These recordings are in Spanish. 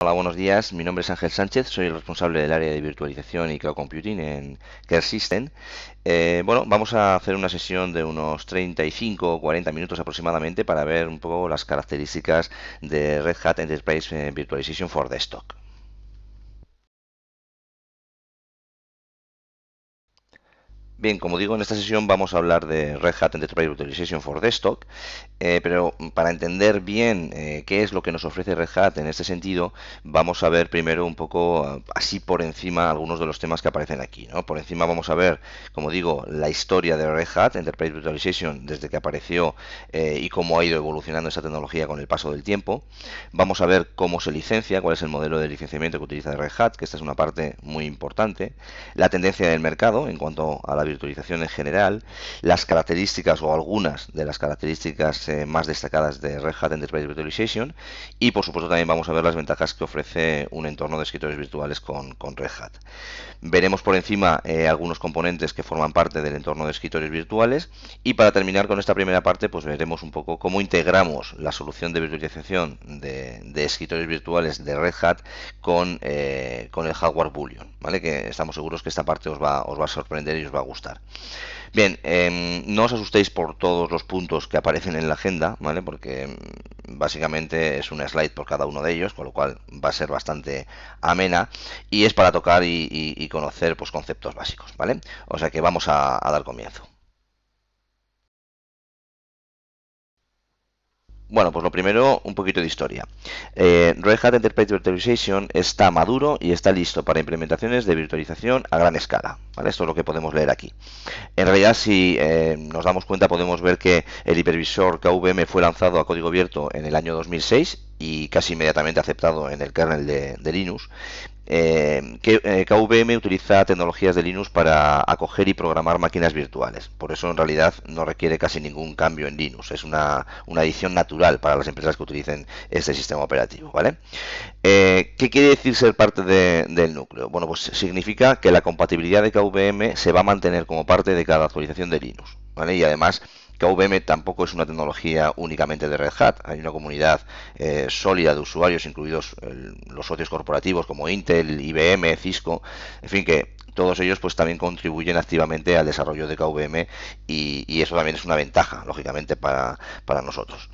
Hola, buenos días. Mi nombre es Ángel Sánchez, soy el responsable del área de virtualización y cloud computing en Care System. Bueno, vamos a hacer una sesión de unos 35 o 40 minutos aproximadamente para ver un poco las características de Red Hat Enterprise Virtualization for Desktop. Bien, como digo, en esta sesión vamos a hablar de Red Hat Enterprise Virtualization for Desktop, pero para entender bien qué es lo que nos ofrece Red Hat en este sentido, vamos a ver primero un poco así por encima algunos de los temas que aparecen aquí, ¿no? Por encima vamos a ver, como digo, la historia de Red Hat Enterprise Virtualization desde que apareció y cómo ha ido evolucionando esta tecnología con el paso del tiempo. Vamos a ver cómo se licencia, cuál es el modelo de licenciamiento que utiliza Red Hat, que esta es una parte muy importante, la tendencia del mercado en cuanto a la virtualización en general, las características o algunas de las características más destacadas de Red Hat Enterprise Virtualization y por supuesto también vamos a ver las ventajas que ofrece un entorno de escritorios virtuales con Red Hat. Veremos por encima algunos componentes que forman parte del entorno de escritorios virtuales y para terminar con esta primera parte pues veremos un poco cómo integramos la solución de virtualización de escritorios virtuales de Red Hat con el hardware Boolean, ¿vale? Que estamos seguros que esta parte os va a sorprender y os va a gustar. Bien, no os asustéis por todos los puntos que aparecen en la agenda, ¿vale? Porque básicamente es una slide por cada uno de ellos, con lo cual va a ser bastante amena y es para tocar y conocer pues, conceptos básicos, ¿vale? O sea que vamos a dar comienzo. Bueno, pues lo primero, un poquito de historia. Red Hat Enterprise Virtualization está maduro y está listo para implementaciones de virtualización a gran escala, ¿vale? Esto es lo que podemos leer aquí. En realidad, si nos damos cuenta, podemos ver que el hipervisor KVM fue lanzado a código abierto en el año 2006 y casi inmediatamente aceptado en el kernel de Linux. KVM utiliza tecnologías de Linux para acoger y programar máquinas virtuales. Por eso, en realidad, no requiere casi ningún cambio en Linux. Es una adición natural para las empresas que utilicen este sistema operativo, ¿vale? ¿Qué quiere decir ser parte del núcleo? Bueno, pues significa que la compatibilidad de KVM se va a mantener como parte de cada actualización de Linux, ¿vale? Y además, KVM tampoco es una tecnología únicamente de Red Hat, hay una comunidad sólida de usuarios, incluidos los socios corporativos como Intel, IBM, Cisco, en fin, que todos ellos pues también contribuyen activamente al desarrollo de KVM y eso también es una ventaja, lógicamente, para nosotros.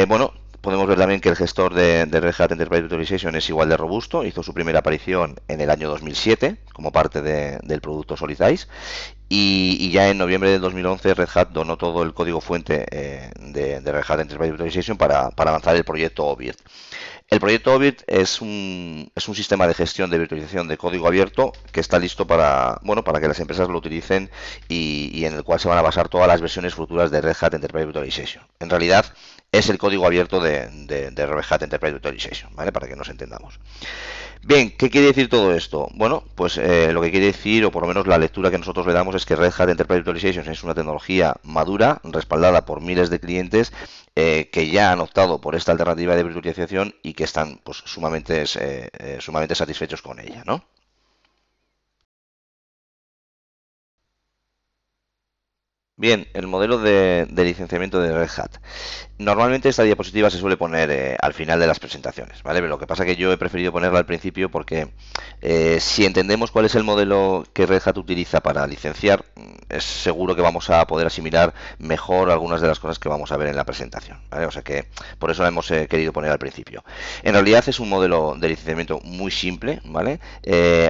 Bueno, podemos ver también que el gestor de Red Hat Enterprise Virtualization es igual de robusto. Hizo su primera aparición en el año 2007 como parte del producto Solid Ice. Y ya en noviembre del 2011 Red Hat donó todo el código fuente de Red Hat Enterprise Virtualization para lanzar el proyecto OVIRT. El proyecto OVIRT es un sistema de gestión de virtualización de código abierto que está listo para que las empresas lo utilicen y en el cual se van a basar todas las versiones futuras de Red Hat Enterprise Virtualization. En realidad es el código abierto de Red Hat Enterprise Virtualization, ¿vale? Para que nos entendamos. Bien, ¿qué quiere decir todo esto? Bueno, pues lo que quiere decir, o por lo menos la lectura que nosotros le damos, es que Red Hat Enterprise Virtualization es una tecnología madura, respaldada por miles de clientes que ya han optado por esta alternativa de virtualización y que están pues, sumamente satisfechos con ella, ¿no? Bien, el modelo de licenciamiento de Red Hat. Normalmente esta diapositiva se suele poner al final de las presentaciones, ¿vale? Pero lo que pasa es que yo he preferido ponerla al principio porque si entendemos cuál es el modelo que Red Hat utiliza para licenciar, es seguro que vamos a poder asimilar mejor algunas de las cosas que vamos a ver en la presentación, ¿vale? O sea que por eso la hemos querido poner al principio. En realidad es un modelo de licenciamiento muy simple, ¿vale?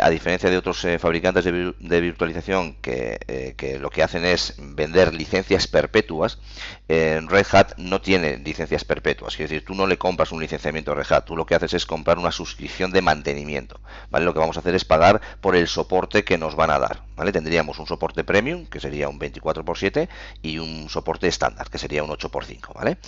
A diferencia de otros fabricantes de virtualización que lo que hacen es vender licencias perpetuas, Red Hat no tiene licencias perpetuas, es decir, tú no le compras un licenciamiento a Red Hat, tú lo que haces es comprar una suscripción de mantenimiento, ¿vale? Lo que vamos a hacer es pagar por el soporte que nos van a dar, ¿vale? Tendríamos un soporte premium, que sería un 24/7, y un soporte estándar, que sería un 8/5, ¿vale?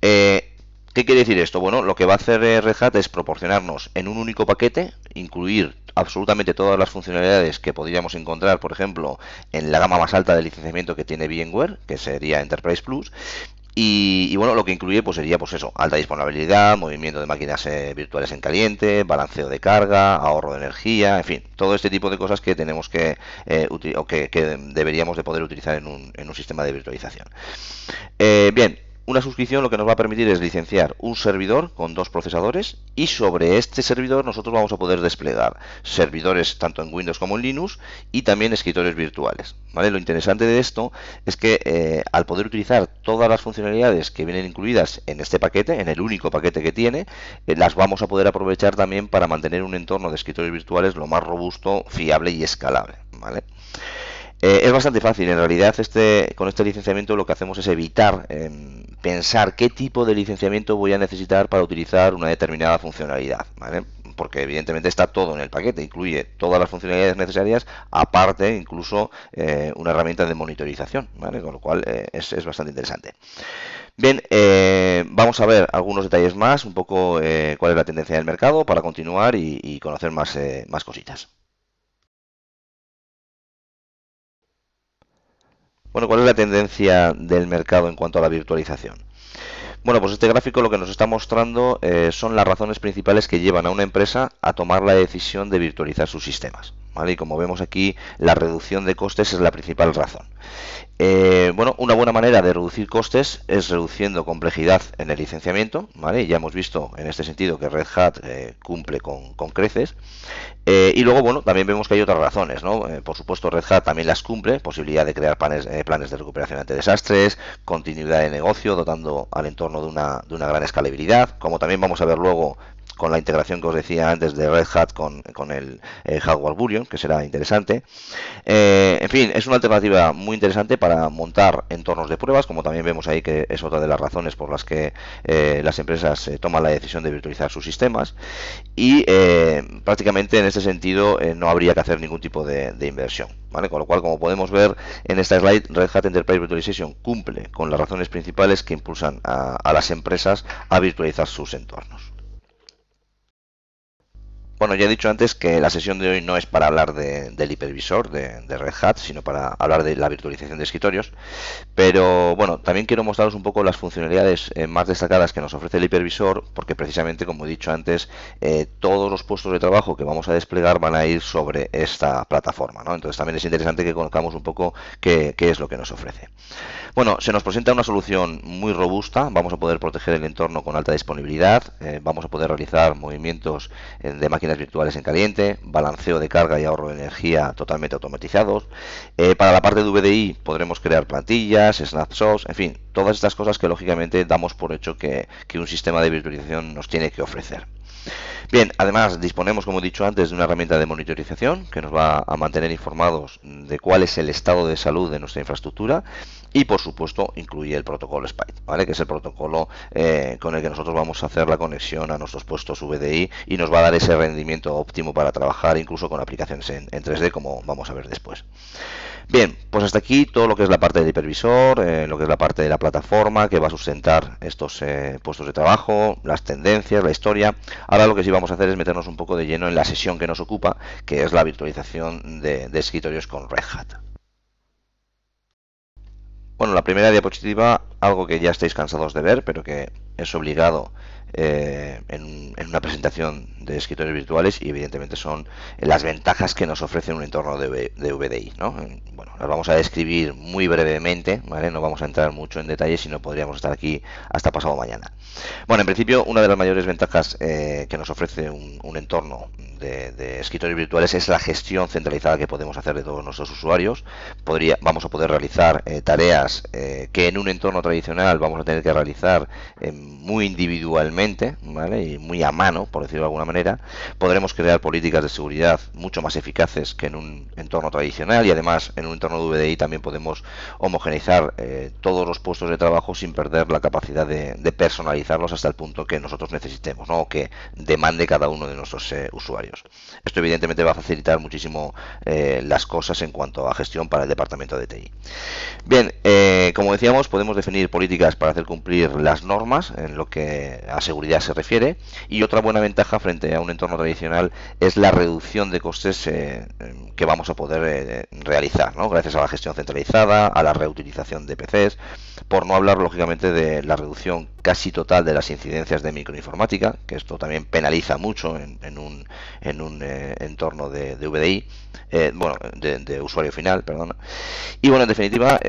¿Qué quiere decir esto? Bueno, lo que va a hacer Red Hat es proporcionarnos en un único paquete, incluir absolutamente todas las funcionalidades que podríamos encontrar, por ejemplo, en la gama más alta de licenciamiento que tiene VMware, que sería Enterprise Plus, y bueno, lo que incluye pues sería pues eso, alta disponibilidad, movimiento de máquinas virtuales en caliente, balanceo de carga, ahorro de energía, en fin, todo este tipo de cosas que tenemos que deberíamos de poder utilizar en un sistema de virtualización. Bien. Una suscripción lo que nos va a permitir es licenciar un servidor con 2 procesadores y sobre este servidor nosotros vamos a poder desplegar servidores tanto en Windows como en Linux y también escritorios virtuales. ¿Vale? Lo interesante de esto es que al poder utilizar todas las funcionalidades que vienen incluidas en este paquete, en el único paquete que tiene, las vamos a poder aprovechar también para mantener un entorno de escritorios virtuales lo más robusto, fiable y escalable. ¿Vale? Es bastante fácil, en realidad con este licenciamiento lo que hacemos es evitar pensar qué tipo de licenciamiento voy a necesitar para utilizar una determinada funcionalidad, ¿vale? Porque evidentemente está todo en el paquete, incluye todas las funcionalidades necesarias, aparte incluso una herramienta de monitorización, ¿vale? Con lo cual es bastante interesante. Bien, vamos a ver algunos detalles más, un poco cuál es la tendencia del mercado para continuar y conocer más cositas. Bueno, ¿cuál es la tendencia del mercado en cuanto a la virtualización? Bueno, pues este gráfico lo que nos está mostrando son las razones principales que llevan a una empresa a tomar la decisión de virtualizar sus sistemas. ¿Vale? Y como vemos aquí, la reducción de costes es la principal razón. Bueno, una buena manera de reducir costes es reduciendo complejidad en el licenciamiento, ¿vale? Ya hemos visto en este sentido que Red Hat cumple con creces. Y luego, bueno, también vemos que hay otras razones, ¿no? Por supuesto, Red Hat también las cumple, posibilidad de crear planes de recuperación ante desastres, continuidad de negocio, dotando al entorno de una gran escalabilidad, como también vamos a ver luego con la integración que os decía antes de Red Hat con el hardware Burion, que será interesante. En fin, es una alternativa muy interesante para montar entornos de pruebas, como también vemos ahí que es otra de las razones por las que las empresas toman la decisión de virtualizar sus sistemas. Y prácticamente en este sentido no habría que hacer ningún tipo de inversión. ¿Vale? Con lo cual, como podemos ver en esta slide, Red Hat Enterprise Virtualization cumple con las razones principales que impulsan a las empresas a virtualizar sus entornos. Bueno, ya he dicho antes que la sesión de hoy no es para hablar del hipervisor de Red Hat, sino para hablar de la virtualización de escritorios. Pero bueno, también quiero mostraros un poco las funcionalidades más destacadas que nos ofrece el hipervisor, porque precisamente, como he dicho antes, todos los puestos de trabajo que vamos a desplegar van a ir sobre esta plataforma, ¿no? Entonces también es interesante que conozcamos un poco qué es lo que nos ofrece. Bueno, se nos presenta una solución muy robusta, vamos a poder proteger el entorno con alta disponibilidad, vamos a poder realizar movimientos de máquinas virtuales en caliente, balanceo de carga y ahorro de energía totalmente automatizados. Para la parte de VDI podremos crear plantillas, snapshots, en fin, todas estas cosas que lógicamente damos por hecho que un sistema de virtualización nos tiene que ofrecer. Bien, además disponemos, como he dicho antes, de una herramienta de monitorización que nos va a mantener informados de cuál es el estado de salud de nuestra infraestructura y, por supuesto, incluye el protocolo SPIDE, ¿vale? Que es el protocolo con el que nosotros vamos a hacer la conexión a nuestros puestos VDI y nos va a dar ese rendimiento óptimo para trabajar incluso con aplicaciones en 3D, como vamos a ver después. Bien, pues hasta aquí todo lo que es la parte del hipervisor, lo que es la parte de la plataforma que va a sustentar estos puestos de trabajo, las tendencias, la historia. Ahora lo que sí vamos a hacer es meternos un poco de lleno en la sesión que nos ocupa, que es la virtualización de escritorios con Red Hat. Bueno, la primera diapositiva, algo que ya estáis cansados de ver, pero que es obligado en una presentación de escritorios virtuales y evidentemente son las ventajas que nos ofrece un entorno de VDI, ¿no? Bueno, las vamos a describir muy brevemente, ¿vale? No vamos a entrar mucho en detalle, si no podríamos estar aquí hasta pasado mañana. Bueno, en principio, una de las mayores ventajas que nos ofrece un entorno de escritorios virtuales es la gestión centralizada que podemos hacer de todos nuestros usuarios. Vamos a poder realizar tareas que en un entorno tradicional vamos a tener que realizar muy individualmente, ¿vale? Y muy a mano, por decirlo de alguna manera. Podremos crear políticas de seguridad mucho más eficaces que en un entorno tradicional y además en un entorno de VDI también podemos homogeneizar todos los puestos de trabajo sin perder la capacidad de personalizarlos hasta el punto que nosotros necesitemos, ¿no? O que demande cada uno de nuestros usuarios. Esto evidentemente va a facilitar muchísimo las cosas en cuanto a gestión para el departamento de TI. Bien, como decíamos, podemos definir políticas para hacer cumplir las normas en lo que a seguridad se refiere, y otra buena ventaja frente a un entorno tradicional es la reducción de costes que vamos a poder realizar, ¿no? Gracias a la gestión centralizada, a la reutilización de PCs, por no hablar lógicamente de la reducción casi total de las incidencias de microinformática, que esto también penaliza mucho en en un entorno de VDI, bueno, de usuario final, perdón. Y bueno, en definitiva,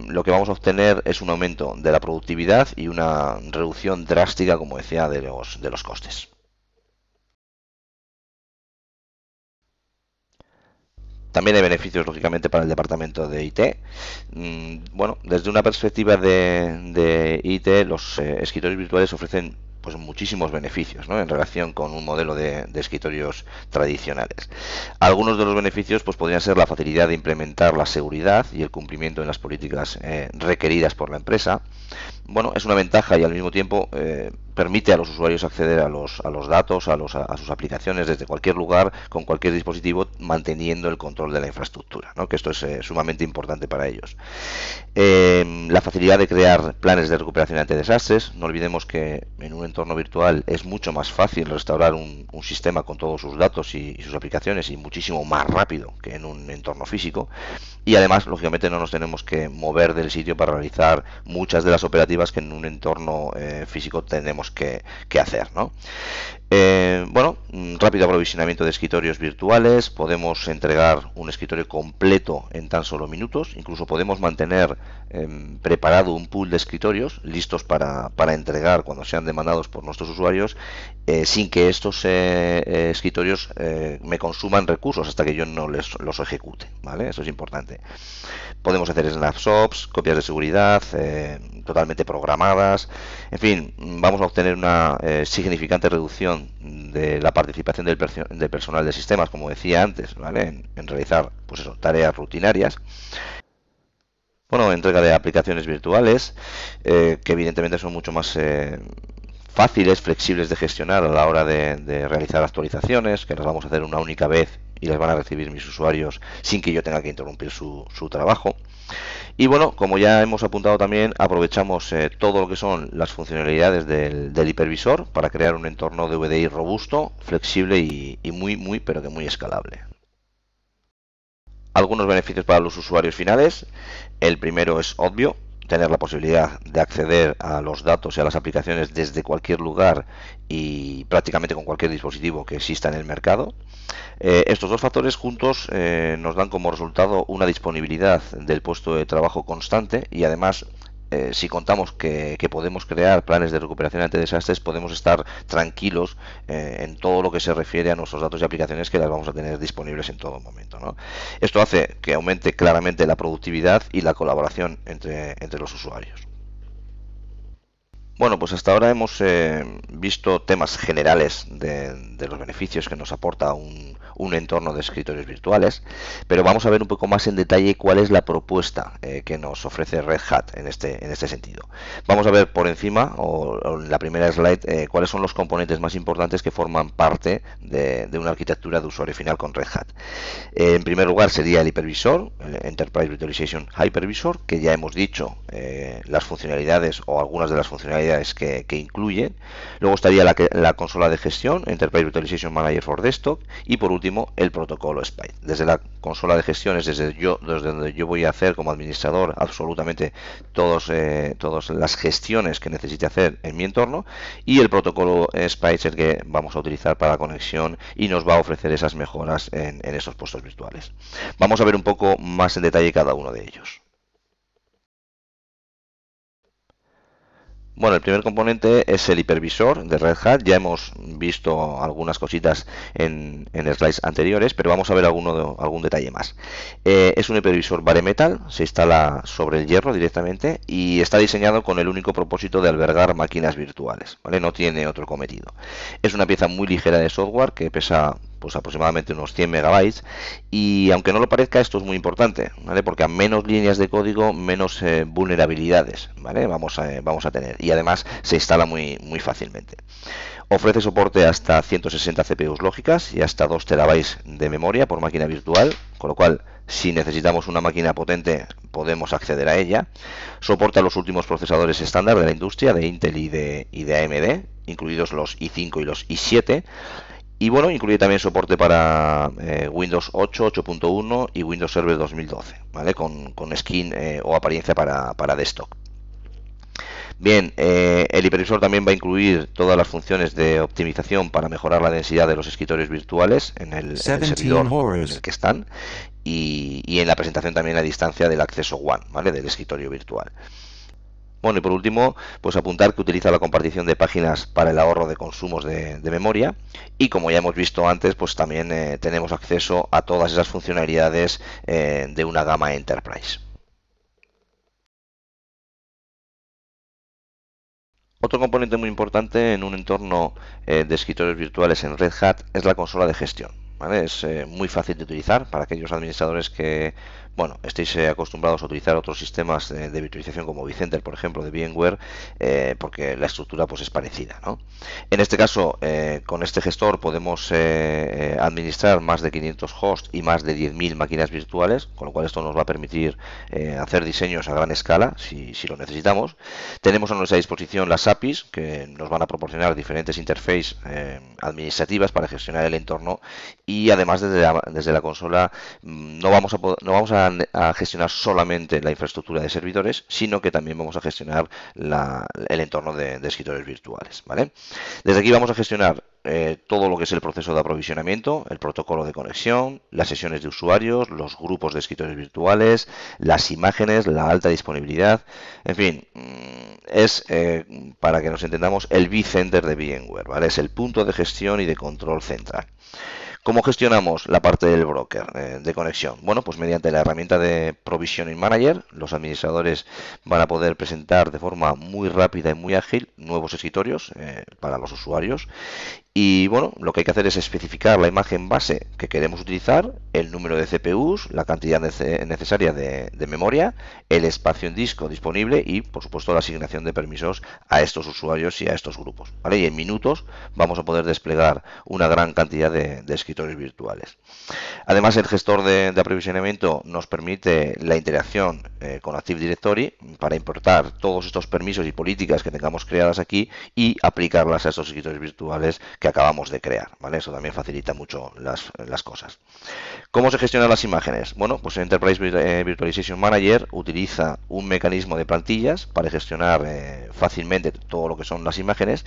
lo que vamos a obtener es un aumento de la productividad y una reducción drástica, como decía, de los costes. También hay beneficios, lógicamente, para el departamento de IT. Bueno, desde una perspectiva de IT, los escritorios virtuales ofrecen pues muchísimos beneficios, ¿no?, en relación con un modelo de escritorios tradicionales. Algunos de los beneficios pues podrían ser la facilidad de implementar la seguridad y el cumplimiento de las políticas requeridas por la empresa. Bueno, es una ventaja y al mismo tiempo permite a los usuarios acceder a los datos, a sus aplicaciones desde cualquier lugar, con cualquier dispositivo, manteniendo el control de la infraestructura, ¿no?, que esto es sumamente importante para ellos. La facilidad de crear planes de recuperación ante desastres. No olvidemos que en un entorno virtual es mucho más fácil restaurar un sistema con todos sus datos y sus aplicaciones, y muchísimo más rápido que en un entorno físico. Y además, lógicamente, no nos tenemos que mover del sitio para realizar muchas de las operativas que en un entorno físico tenemos que hacer, ¿no? Bueno, rápido aprovisionamiento de escritorios virtuales. Podemos entregar un escritorio completo en tan solo minutos. Incluso podemos mantener preparado un pool de escritorios listos para entregar cuando sean demandados por nuestros usuarios, sin que estos escritorios me consuman recursos hasta que yo no los ejecute, ¿vale? Eso es importante. Podemos hacer snapshots, copias de seguridad totalmente programadas. En fin, vamos a obtener una significante reducción de la participación del personal de sistemas, como decía antes, ¿vale?, en realizar pues eso, tareas rutinarias. Bueno, entrega de aplicaciones virtuales, que evidentemente son mucho más fáciles, flexibles de gestionar a la hora de realizar actualizaciones, que las vamos a hacer una única vez y las van a recibir mis usuarios sin que yo tenga que interrumpir su trabajo. Y bueno, como ya hemos apuntado también, aprovechamos todo lo que son las funcionalidades del hipervisor para crear un entorno de VDI robusto, flexible y muy, pero que muy escalable. Algunos beneficios para los usuarios finales. El primero es obvio: tener la posibilidad de acceder a los datos y a las aplicaciones desde cualquier lugar y prácticamente con cualquier dispositivo que exista en el mercado. Estos dos factores juntos nos dan como resultado una disponibilidad del puesto de trabajo constante, y además, si contamos que podemos crear planes de recuperación ante desastres, podemos estar tranquilos en todo lo que se refiere a nuestros datos y aplicaciones, que las vamos a tener disponibles en todo momento, ¿no? Esto hace que aumente claramente la productividad y la colaboración entre los usuarios. Bueno, pues hasta ahora hemos visto temas generales de los beneficios que nos aporta un entorno de escritorios virtuales, pero vamos a ver un poco más en detalle cuál es la propuesta que nos ofrece Red Hat en este sentido. Vamos a ver por encima, o en la primera slide, cuáles son los componentes más importantes que forman parte de una arquitectura de usuario final con Red Hat. En primer lugar sería el hipervisor, el Enterprise Virtualization Hypervisor, que ya hemos dicho las funcionalidades o algunas de las funcionalidades que incluye. Luego estaría la consola de gestión, Enterprise Virtualization Manager for Desktop, y por último el protocolo SPICE. Desde la consola de gestión es desde donde yo voy a hacer como administrador absolutamente todas las gestiones que necesite hacer en mi entorno, y el protocolo SPICE es el que vamos a utilizar para la conexión y nos va a ofrecer esas mejoras en esos puestos virtuales. Vamos a ver un poco más en detalle cada uno de ellos. Bueno, el primer componente es el hipervisor de Red Hat. Ya hemos visto algunas cositas en slides anteriores, pero vamos a ver algún detalle más. Es un hipervisor bare metal, se instala sobre el hierro directamente y está diseñado con el único propósito de albergar máquinas virtuales, ¿vale? No tiene otro cometido. Es una pieza muy ligera de software que pesa pues aproximadamente unos 100 megabytes, y aunque no lo parezca, esto es muy importante, ¿vale? Porque a menos líneas de código, menos vulnerabilidades, ¿vale? Vamos a tener, y además se instala muy fácilmente. Ofrece soporte hasta 160 CPUs lógicas y hasta 2 terabytes de memoria por máquina virtual, con lo cual, si necesitamos una máquina potente, podemos acceder a ella. Soporta los últimos procesadores estándar de la industria, de Intel y de AMD, incluidos los i5 y los i7. Y bueno, incluye también soporte para Windows 8, 8.1 y Windows Server 2012, ¿vale? Con skin o apariencia para desktop. Bien, el hipervisor también va a incluir todas las funciones de optimización para mejorar la densidad de los escritorios virtuales en el 17 servidor en el horrors. que están y en la presentación también a distancia del acceso WAN, ¿vale? Del escritorio virtual. Bueno, y por último, pues apuntar que utiliza la compartición de páginas para el ahorro de consumos de memoria y como ya hemos visto antes, pues también tenemos acceso a todas esas funcionalidades de una gama Enterprise. Otro componente muy importante en un entorno de escritorios virtuales en Red Hat es la consola de gestión. ¿Vale? Es muy fácil de utilizar para aquellos administradores que, bueno, estéis acostumbrados a utilizar otros sistemas de virtualización como vCenter, por ejemplo, de VMware, porque la estructura pues es parecida, ¿no? En este caso, con este gestor podemos administrar más de 500 hosts y más de 10.000 máquinas virtuales, con lo cual esto nos va a permitir hacer diseños a gran escala si lo necesitamos. Tenemos a nuestra disposición las APIs que nos van a proporcionar diferentes interfaces administrativas para gestionar el entorno y además desde la consola no vamos a gestionar solamente la infraestructura de servidores, sino que también vamos a gestionar el entorno de escritorios virtuales, ¿vale? Desde aquí vamos a gestionar todo lo que es el proceso de aprovisionamiento, el protocolo de conexión, las sesiones de usuarios, los grupos de escritorios virtuales, las imágenes, la alta disponibilidad, en fin, es, para que nos entendamos, el vCenter de VMware, ¿vale? Es el punto de gestión y de control central. ¿Cómo gestionamos la parte del broker de conexión? Bueno, pues mediante la herramienta de Provisioning Manager, los administradores van a poder presentar de forma muy rápida y muy ágil nuevos escritorios para los usuarios. Y bueno, lo que hay que hacer es especificar la imagen base que queremos utilizar, el número de CPUs, la cantidad necesaria de memoria, el espacio en disco disponible y, por supuesto, la asignación de permisos a estos usuarios y a estos grupos, ¿vale? Y en minutos vamos a poder desplegar una gran cantidad de escritorios virtuales. Además, el gestor de aprovisionamiento nos permite la interacción con Active Directory para importar todos estos permisos y políticas que tengamos creadas aquí y aplicarlas a estos escritorios virtuales que acabamos de crear, ¿vale? Eso también facilita mucho las cosas. ¿Cómo se gestionan las imágenes? Bueno, pues Enterprise Virtualization Manager utiliza un mecanismo de plantillas para gestionar fácilmente todo lo que son las imágenes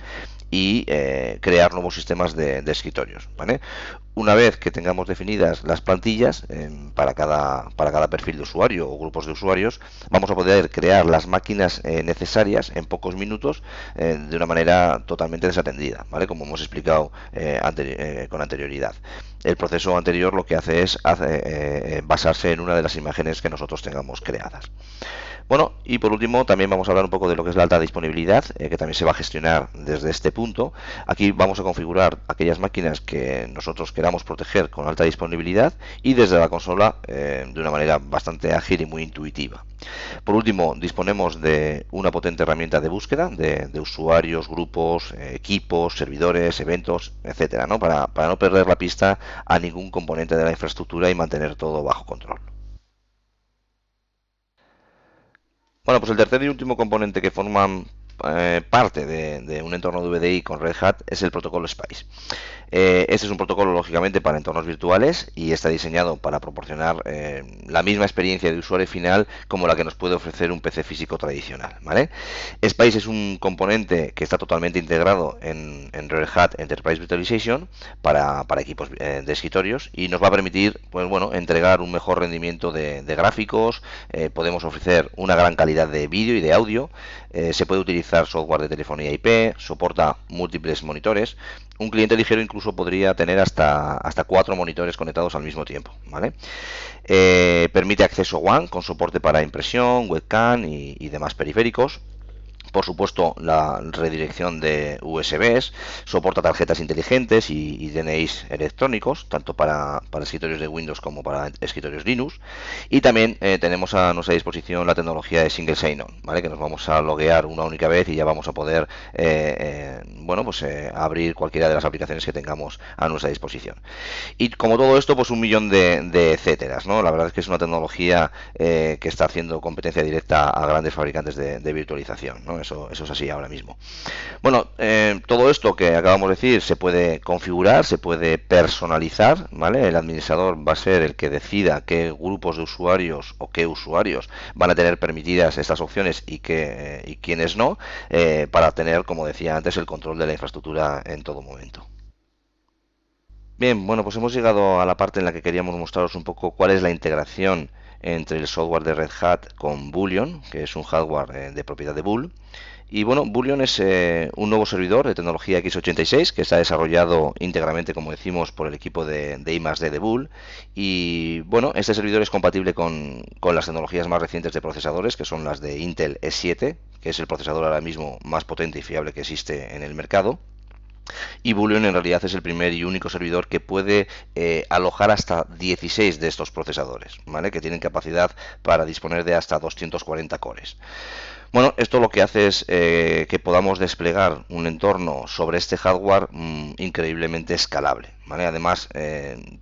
y crear nuevos sistemas de escritorios, ¿vale? Una vez que tengamos definidas las plantillas para cada perfil de usuario o grupos de usuarios, vamos a poder crear las máquinas necesarias en pocos minutos de una manera totalmente desatendida, ¿vale? Como hemos explicado con anterioridad. El proceso anterior lo que hace es basarse en una de las imágenes que nosotros tengamos creadas. Bueno, y por último también vamos a hablar un poco de lo que es la alta disponibilidad, que también se va a gestionar desde este punto. Aquí vamos a configurar aquellas máquinas que nosotros queramos proteger con alta disponibilidad y desde la consola de una manera bastante ágil y muy intuitiva. Por último, disponemos de una potente herramienta de búsqueda de usuarios, grupos, equipos, servidores, eventos, etcétera, ¿no? Para no perder la pista a ningún componente de la infraestructura y mantener todo bajo control. Bueno, pues el tercer y último componente que forman parte de un entorno de VDI con Red Hat es el protocolo SPICE. Este es un protocolo lógicamente para entornos virtuales y está diseñado para proporcionar la misma experiencia de usuario final como la que nos puede ofrecer un PC físico tradicional, ¿vale? SPICE es un componente que está totalmente integrado en Red Hat Enterprise Virtualization para equipos de escritorios y nos va a permitir, pues bueno, entregar un mejor rendimiento de gráficos, podemos ofrecer una gran calidad de vídeo y de audio, se puede utilizar software de telefonía IP, soporta múltiples monitores. Un cliente ligero incluso podría tener hasta 4 monitores conectados al mismo tiempo, ¿vale? Permite acceso WAN con soporte para impresión, webcam y demás periféricos. Por supuesto, la redirección de USBs, soporta tarjetas inteligentes y DNIs electrónicos, tanto para escritorios de Windows como para escritorios Linux. Y también tenemos a nuestra disposición la tecnología de Single Sign-On, ¿vale? Que nos vamos a loguear una única vez y ya vamos a poder bueno, pues, abrir cualquiera de las aplicaciones que tengamos a nuestra disposición. Y como todo esto, pues un millón de etcéteras, ¿no? La verdad es que es una tecnología que está haciendo competencia directa a grandes fabricantes de virtualización, ¿no? eso es así ahora mismo. Bueno, todo esto que acabamos de decir se puede configurar, se puede personalizar, ¿vale? El administrador va a ser el que decida qué grupos de usuarios o qué usuarios van a tener permitidas estas opciones y quiénes no, para tener, como decía antes, el control de la infraestructura en todo momento. Bien, bueno, pues hemos llegado a la parte en la que queríamos mostraros un poco cuál es la integración entre el software de Red Hat con Bullion, que es un hardware de propiedad de Bull. Y bueno, Bullion es un nuevo servidor de tecnología x86 que está desarrollado íntegramente, como decimos, por el equipo de I+D de Bull. Y bueno, este servidor es compatible con las tecnologías más recientes de procesadores, que son las de Intel E7, que es el procesador ahora mismo más potente y fiable que existe en el mercado. Y Bullion en realidad es el primer y único servidor que puede alojar hasta 16 de estos procesadores, ¿vale? Que tienen capacidad para disponer de hasta 240 cores. Bueno, esto lo que hace es que podamos desplegar un entorno sobre este hardware increíblemente escalable, ¿vale? Además,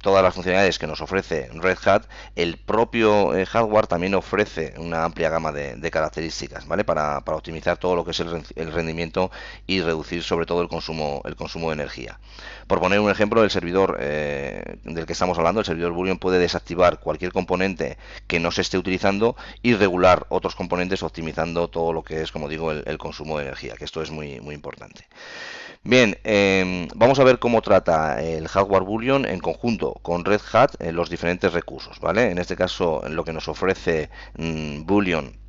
todas las funcionalidades que nos ofrece Red Hat, el propio hardware también ofrece una amplia gama de características, ¿vale? Para optimizar todo lo que es el rendimiento y reducir sobre todo el consumo de energía. Por poner un ejemplo, el servidor del que estamos hablando, el servidor Bullion, puede desactivar cualquier componente que no se esté utilizando y regular otros componentes optimizando todo lo que es, como digo, el consumo de energía, que esto es muy, muy importante. Bien, vamos a ver cómo trata el hardware Bullion en conjunto con Red Hat los diferentes recursos, ¿vale? En este caso, lo que nos ofrece Bullion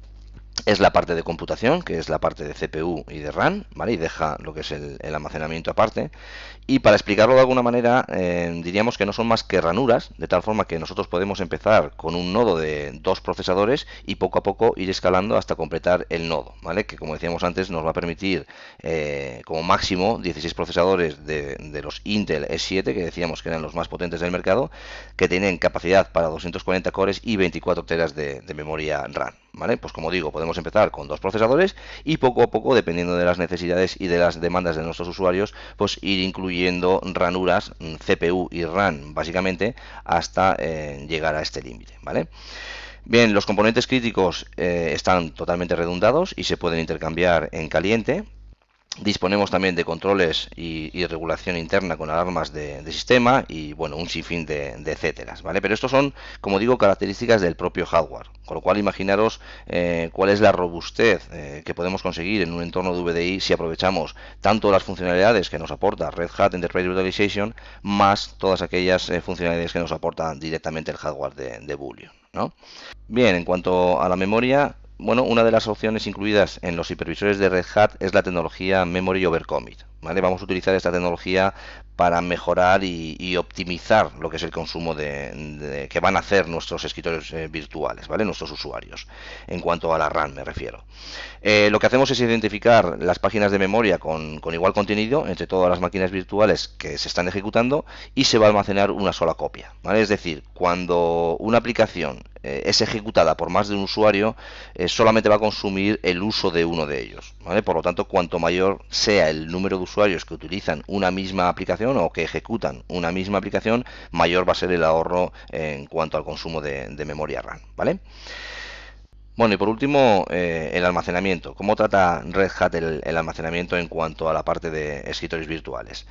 es la parte de computación, que es la parte de CPU y de RAM, ¿vale? Y deja lo que es el almacenamiento aparte. Y para explicarlo de alguna manera, diríamos que no son más que ranuras, de tal forma que nosotros podemos empezar con un nodo de 2 procesadores y poco a poco ir escalando hasta completar el nodo, ¿vale? Que como decíamos antes nos va a permitir como máximo 16 procesadores de los Intel E7, que decíamos que eran los más potentes del mercado, que tienen capacidad para 240 cores y 24 teras de memoria RAM, ¿vale? Pues como digo, podemos empezar con 2 procesadores y poco a poco, dependiendo de las necesidades y de las demandas de nuestros usuarios, pues ir incluyendo ranuras CPU y RAM básicamente hasta llegar a este límite, ¿vale? Bien, los componentes críticos están totalmente redundados y se pueden intercambiar en caliente. Disponemos también de controles y regulación interna con alarmas de sistema y bueno, un sinfín de etcéteras, ¿vale? Pero estos son, como digo, características del propio hardware, con lo cual imaginaros cuál es la robustez que podemos conseguir en un entorno de VDI si aprovechamos tanto las funcionalidades que nos aporta Red Hat Enterprise Virtualization más todas aquellas funcionalidades que nos aporta directamente el hardware de Bullion, ¿no? Bien, en cuanto a la memoria, bueno, una de las opciones incluidas en los hipervisores de Red Hat es la tecnología Memory over Commit, ¿vale? Vamos a utilizar esta tecnología para mejorar y optimizar lo que es el consumo que van a hacer nuestros escritorios virtuales, ¿vale? Nuestros usuarios, en cuanto a la RAM me refiero. Lo que hacemos es identificar las páginas de memoria con igual contenido entre todas las máquinas virtuales que se están ejecutando y se va a almacenar una sola copia, ¿vale? Es decir, cuando una aplicación es ejecutada por más de un usuario, solamente va a consumir el uso de uno de ellos, ¿vale? Por lo tanto, cuanto mayor sea el número de usuarios que utilizan una misma aplicación o que ejecutan una misma aplicación, mayor va a ser el ahorro en cuanto al consumo de memoria RAM, ¿vale? Bueno, y por último, el almacenamiento. ¿Cómo trata Red Hat el almacenamiento en cuanto a la parte de escritorios virtuales?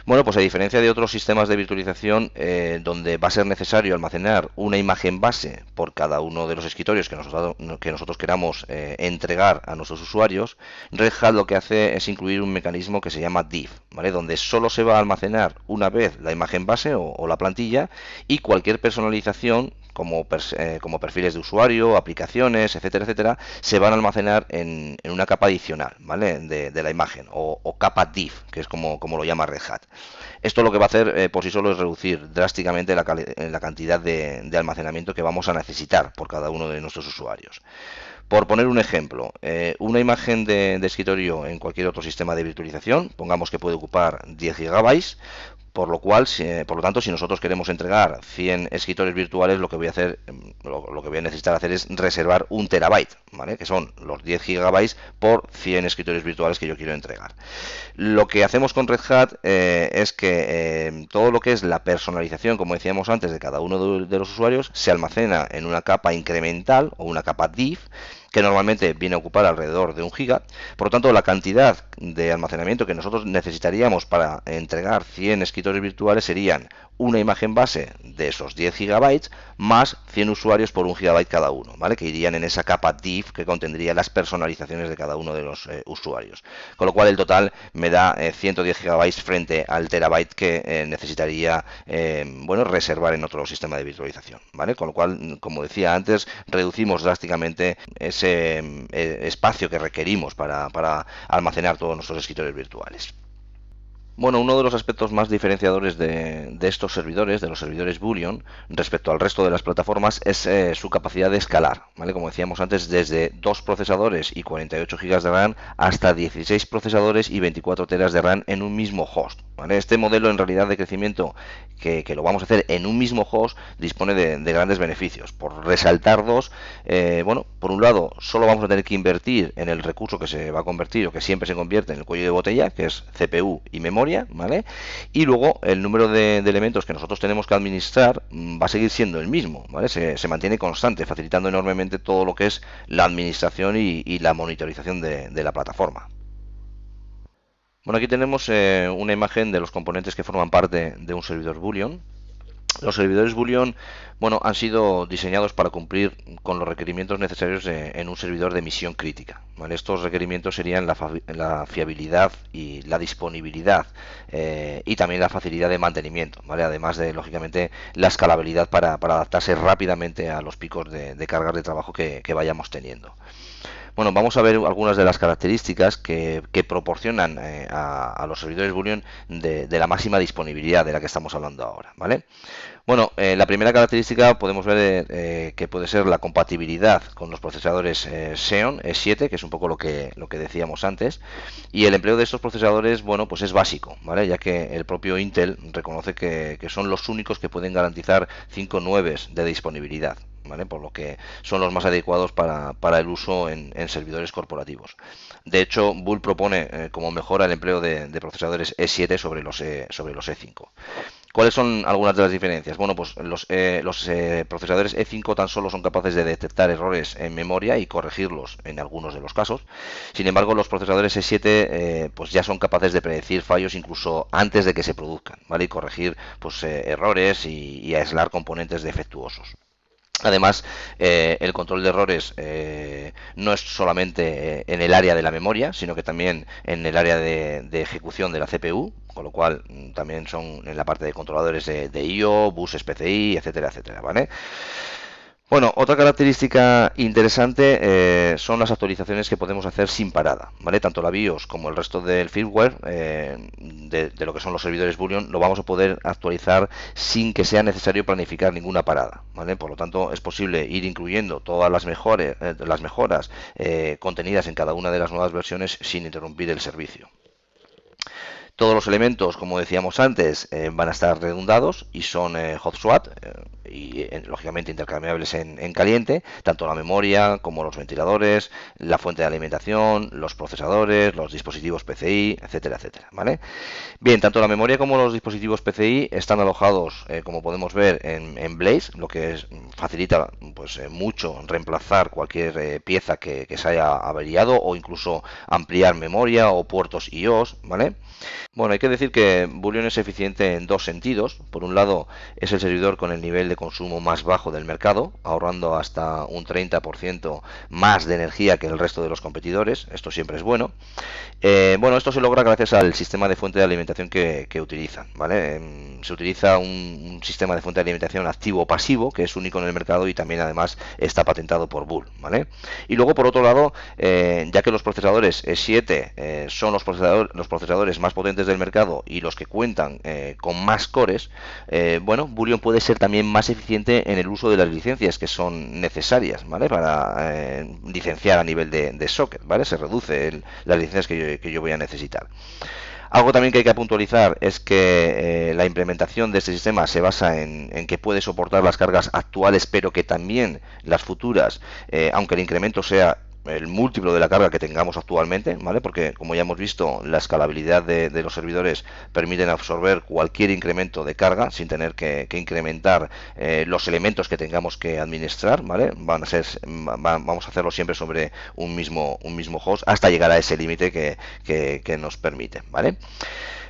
Bueno, pues a diferencia de otros sistemas de virtualización, donde va a ser necesario almacenar una imagen base por cada uno de los escritorios que nosotros queramos entregar a nuestros usuarios, Red Hat lo que hace es incluir un mecanismo que se llama diff, ¿vale? Donde solo se va a almacenar una vez la imagen base o la plantilla y cualquier personalización como perfiles de usuario, aplicaciones, etcétera, etcétera, se van a almacenar en una capa adicional, ¿vale? De la imagen, o capa diff, que es como lo llama Red Hat. Esto lo que va a hacer por sí solo es reducir drásticamente la cantidad de almacenamiento que vamos a necesitar por cada uno de nuestros usuarios. Por poner un ejemplo, una imagen de escritorio en cualquier otro sistema de virtualización, pongamos que puede ocupar 10 GB, por lo tanto, si nosotros queremos entregar 100 escritorios virtuales, lo que voy a necesitar hacer es reservar 1 TB, ¿vale? Que son los 10 GB por 100 escritorios virtuales que yo quiero entregar. Lo que hacemos con Red Hat es que todo lo que es la personalización, como decíamos antes, de cada uno de los usuarios, se almacena en una capa incremental o una capa diff, que normalmente viene a ocupar alrededor de 1 GB. Por lo tanto, la cantidad de almacenamiento que nosotros necesitaríamos para entregar 100 escritorios virtuales serían una imagen base de esos 10 GB más 100 usuarios por 1 GB cada uno, ¿vale? Que irían en esa capa div que contendría las personalizaciones de cada uno de los usuarios. Con lo cual el total me da 110 GB frente al terabyte que necesitaría bueno, reservar en otro sistema de virtualización, ¿vale? Con lo cual, como decía antes, reducimos drásticamente ese espacio que requerimos para almacenar todos nuestros escritorios virtuales. Bueno, uno de los aspectos más diferenciadores de estos servidores, de los servidores Boolean, respecto al resto de las plataformas, es su capacidad de escalar, ¿vale? Como decíamos antes, desde 2 procesadores y 48 GB de RAM hasta 16 procesadores y 24 teras de RAM en un mismo host, ¿vale? Este modelo en realidad de crecimiento que lo vamos a hacer en un mismo host dispone de grandes beneficios. Por resaltar dos, bueno, por un lado, solo vamos a tener que invertir en el recurso que se va a convertir o que siempre se convierte en el cuello de botella, que es CPU y memoria, ¿vale? Y luego el número de elementos que nosotros tenemos que administrar va a seguir siendo el mismo, ¿vale? Se mantiene constante, facilitando enormemente todo lo que es la administración y la monitorización de la plataforma. Bueno, aquí tenemos una imagen de los componentes que forman parte de un servidor Boolean. Los servidores Boolean, bueno, han sido diseñados para cumplir con los requerimientos necesarios en un servidor de misión crítica, ¿vale? Estos requerimientos serían la fiabilidad y la disponibilidad y también la facilidad de mantenimiento, ¿vale? Además de, lógicamente, la escalabilidad para adaptarse rápidamente a los picos de cargas de trabajo que vayamos teniendo. Bueno, vamos a ver algunas de las características que proporcionan a los servidores Boolean de la máxima disponibilidad de la que estamos hablando ahora, ¿vale? Bueno, la primera característica podemos ver que puede ser la compatibilidad con los procesadores Xeon E7, que es un poco lo que decíamos antes, y el empleo de estos procesadores, bueno, pues es básico, ¿vale? Ya que el propio Intel reconoce que son los únicos que pueden garantizar 5 9 de disponibilidad, ¿vale? Por lo que son los más adecuados para el uso en servidores corporativos. De hecho, Bull propone como mejora el empleo de procesadores E7 sobre los E5. ¿Cuáles son algunas de las diferencias? Bueno, pues los procesadores E5 tan solo son capaces de detectar errores en memoria y corregirlos en algunos de los casos. Sin embargo, los procesadores E7 pues ya son capaces de predecir fallos incluso antes de que se produzcan, ¿vale? Y corregir pues errores y aislar componentes defectuosos. Además, el control de errores no es solamente en el área de la memoria, sino que también en el área de ejecución de la CPU, con lo cual también son en la parte de controladores de I/O, buses PCI, etcétera, etcétera, ¿vale? Bueno, otra característica interesante son las actualizaciones que podemos hacer sin parada, ¿vale? Tanto la BIOS como el resto del firmware de lo que son los servidores Boolean lo vamos a poder actualizar sin que sea necesario planificar ninguna parada, ¿vale? Por lo tanto, es posible ir incluyendo todas las mejoras contenidas en cada una de las nuevas versiones sin interrumpir el servicio. Todos los elementos, como decíamos antes, van a estar redundados y son hot swap y lógicamente intercambiables en caliente, tanto la memoria como los ventiladores, la fuente de alimentación, los procesadores, los dispositivos PCI, etcétera, etcétera, ¿vale? Bien, tanto la memoria como los dispositivos PCI están alojados, como podemos ver, en Blaze, lo que facilita pues mucho reemplazar cualquier pieza que se haya averiado o incluso ampliar memoria o puertos IOs, ¿vale? Bueno, hay que decir que Boolean es eficiente en dos sentidos. Por un lado, es el servidor con el nivel de consumo más bajo del mercado, ahorrando hasta un 30% más de energía que el resto de los competidores. Esto siempre es bueno. Bueno, esto se logra gracias al sistema de fuente de alimentación que utilizan, ¿vale? Se utiliza un sistema de fuente de alimentación activo o pasivo, que es único en el mercado y también además está patentado por Bull, ¿vale? Y luego, por otro lado, ya que los procesadores E7 son los procesadores más potentes del mercado y los que cuentan con más cores, bueno, Boolean puede ser también más eficiente en el uso de las licencias que son necesarias, ¿vale? Para licenciar a nivel de socket, ¿vale? Se reduce las licencias que yo voy a necesitar. Algo también que hay que puntualizar es que la implementación de este sistema se basa en que puede soportar las cargas actuales, pero que también las futuras, aunque el incremento sea el múltiplo de la carga que tengamos actualmente, ¿vale? Porque como ya hemos visto, la escalabilidad de los servidores permiten absorber cualquier incremento de carga sin tener que incrementar los elementos que tengamos que administrar, ¿vale? Vamos a hacerlo siempre sobre un mismo host hasta llegar a ese límite que nos permite, ¿vale?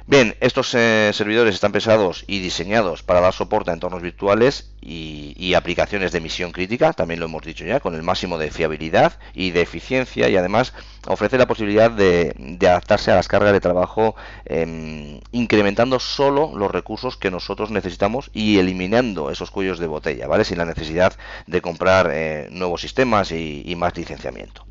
Bien, estos servidores están pensados y diseñados para dar soporte a entornos virtuales y aplicaciones de misión crítica, también lo hemos dicho ya, con el máximo de fiabilidad y de eficiencia, y además ofrece la posibilidad de adaptarse a las cargas de trabajo, incrementando solo los recursos que nosotros necesitamos y eliminando esos cuellos de botella, ¿vale? Sin la necesidad de comprar nuevos sistemas y más licenciamiento.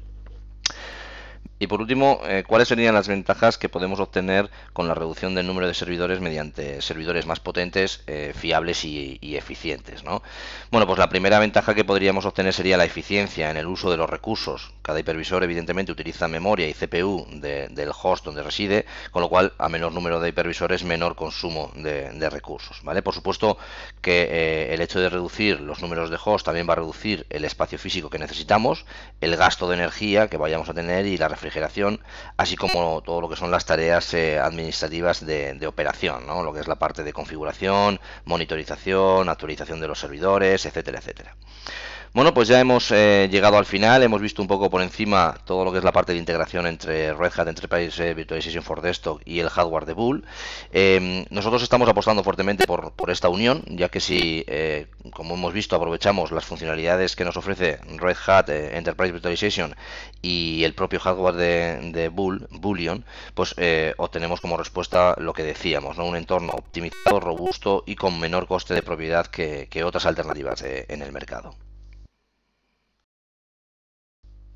Y por último, ¿cuáles serían las ventajas que podemos obtener con la reducción del número de servidores mediante servidores más potentes, fiables y eficientes, ¿no? Bueno, pues la primera ventaja que podríamos obtener sería la eficiencia en el uso de los recursos. Cada hipervisor evidentemente utiliza memoria y CPU del host donde reside, con lo cual a menor número de hipervisores, menor consumo de recursos, ¿vale? Por supuesto que el hecho de reducir los números de host también va a reducir el espacio físico que necesitamos, el gasto de energía que vayamos a tener y la refrigeración, así como todo lo que son las tareas administrativas de operación, ¿no? Lo que es la parte de configuración, monitorización, actualización de los servidores, etcétera, etcétera. Bueno, pues ya hemos llegado al final, hemos visto un poco por encima todo lo que es la parte de integración entre Red Hat Enterprise Virtualization for Desktop y el hardware de Bull. Nosotros estamos apostando fuertemente por esta unión, ya que si, como hemos visto, aprovechamos las funcionalidades que nos ofrece Red Hat Enterprise Virtualization y el propio hardware de Bullion, pues obtenemos como respuesta lo que decíamos, ¿no? Un entorno optimizado, robusto y con menor coste de propiedad que otras alternativas en el mercado.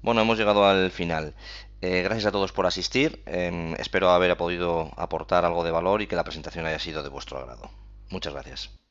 Bueno, hemos llegado al final. Gracias a todos por asistir. Espero haber podido aportar algo de valor y que la presentación haya sido de vuestro agrado. Muchas gracias.